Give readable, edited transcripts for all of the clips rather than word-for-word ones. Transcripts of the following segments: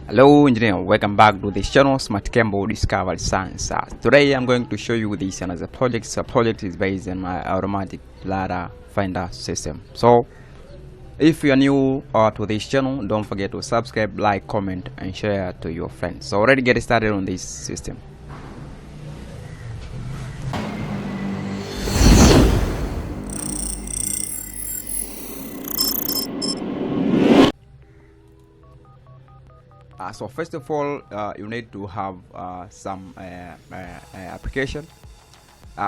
Hello engineer, welcome back to this channel smartkembo discovery science. Today I'm going to show you this another project. The project is based on my automatic ladder finder system. So if you are new to this channel, don't forget to subscribe, like, comment and share to your friends. So already get started on this system. So first of all, you need to have some application.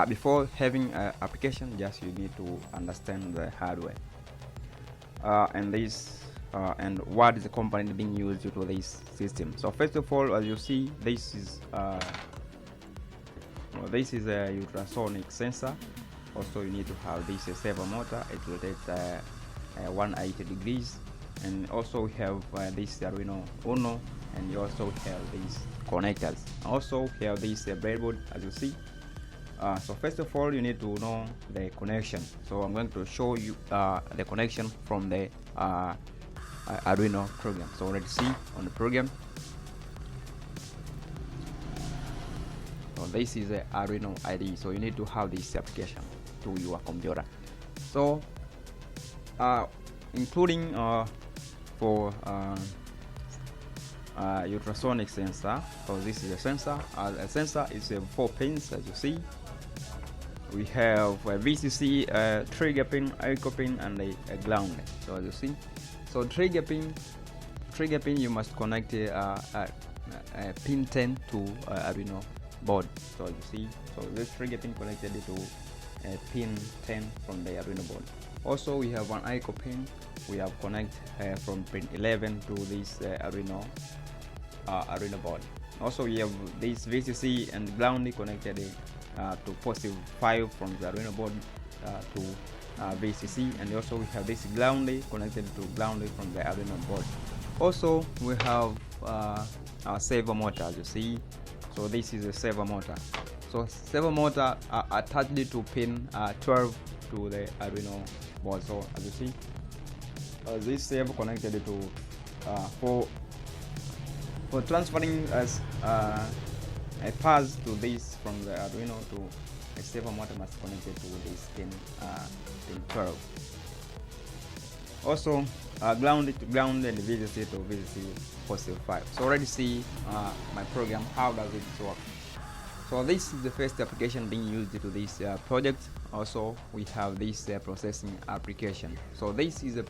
Before having application, just you need to understand the hardware and this and what is the component being used to this system. So first of all, as you see, this is a ultrasonic sensor. Also, you need to have this servo motor. It will take 180 degrees. And also we have this Arduino Uno, and you also have these connectors. Also we have this breadboard, as you see. So first of all, you need to know the connection. So I'm going to show you the connection from the Arduino program. So let's see on the program. So this is the Arduino IDE. So you need to have this application to your computer. So including for ultrasonic sensor. So this is a sensor. A sensor is 4 pins, as you see. We have a VCC, trigger pin, echo pin, and a ground. So as you see, so trigger pin you must connect a pin 10 to Arduino board. So as you see, so this trigger pin connected to pin 10 from the Arduino board. Also we have one echo pin. We have connect from pin 11 to this Arduino board. Also we have this VCC and ground connected to positive 5 from the Arduino board to VCC, and also we have this ground connected to ground from the Arduino board. Also we have our servo motor, as you see. So this is a servo motor. So servo motor attached to pin 12 to the Arduino board. So as you see, this servo connected to for transferring as a path to this from the Arduino to a servo motor must connected to this pin 12. Also ground to ground and VCC to VCC positive 5. So already see my program, how does it work. So this is the first application being used to this project. Also we have this processing application. So this is a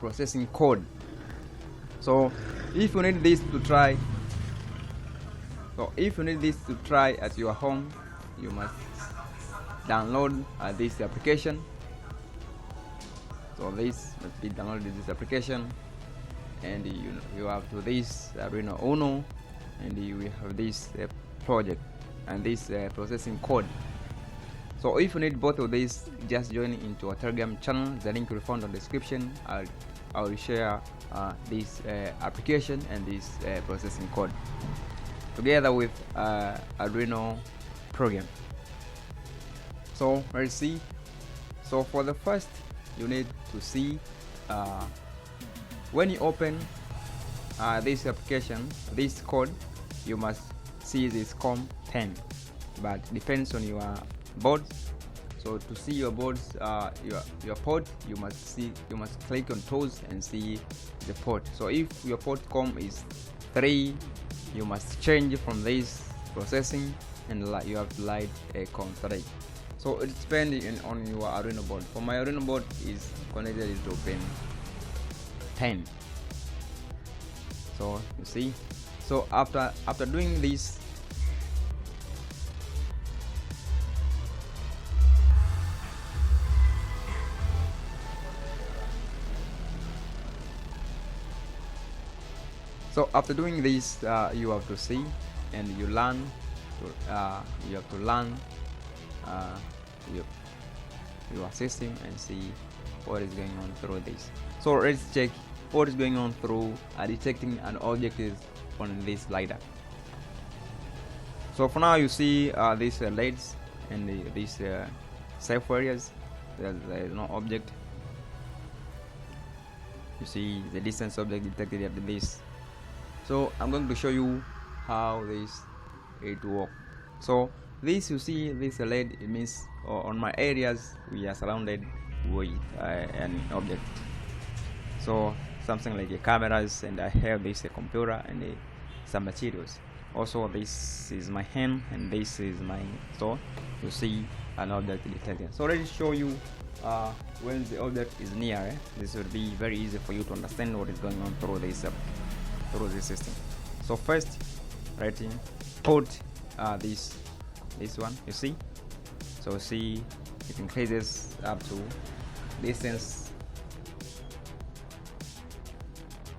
processing code. So if you need this to try, at your home, you must download this application. So this must be downloaded, this application, and you have to this Arduino Uno, and you have this project and this processing code. So if you need both of these, just join into our Telegram channel. The link will be found on the description. I will share this application and this processing code together with Arduino program. So let's see. So for the first, you need to see when you open this application, this code, you must see this COM10, but depends on your board. So to see your boards, your port, you must click on tools and see the port. So if your port COM is 3, you must change from this processing, and you have to light a COM 3. So it depends on your Arduino board. For my Arduino board is connected to pin 10. So you see, so after doing this, you have to see, and you learn you have to learn your system and see what is going on through this. So let's check what is going on through detecting an object is on this LiDAR. So for now, you see these LEDs and these safe areas. There is no object. You see the distance object detected at this. So I'm going to show you how it work. So this, you see this LED, it means on my areas we are surrounded with an object. So something like a cameras, and I have this a computer and some materials. Also this is my hand and this is my, so you see an object detected. So let me show you when the object is near. This will be very easy for you to understand what is going on through this system. So first, put this one, you see. So see, it increases up to distance.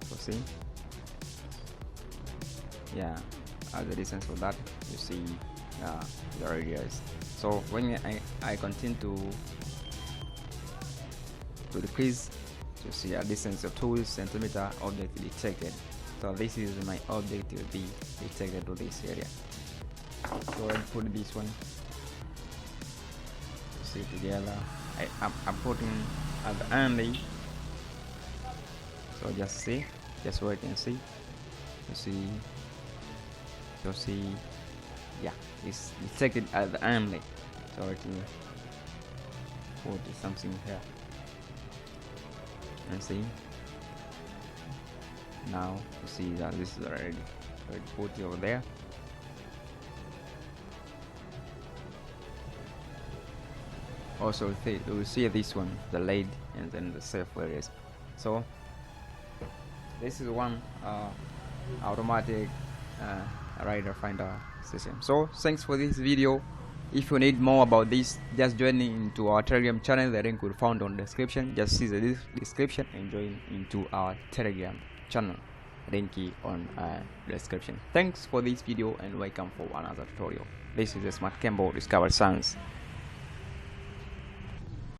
So see, yeah, the distance of that, you see the radius. So when I continue to decrease, you see a distance of 2 centimeter object detected. So this is my object will be detected to this area. So I'll put this one, see together. I'm putting at the end. So just see, just wait and see. You see, yeah, it's detected at the end. So it will put something here and see. Now you see that this is already, so it put it over there. Also you will see this one, the LED, and then the safe areas. So this is one automatic radar finder system. So thanks for this video. If you need more about this, just join into our Telegram channel. The link will be found on the description. Just see the description and join into our Telegram channel. Link on the description. Thanks for this video and welcome for another tutorial. This is the smartkembo Discover Science.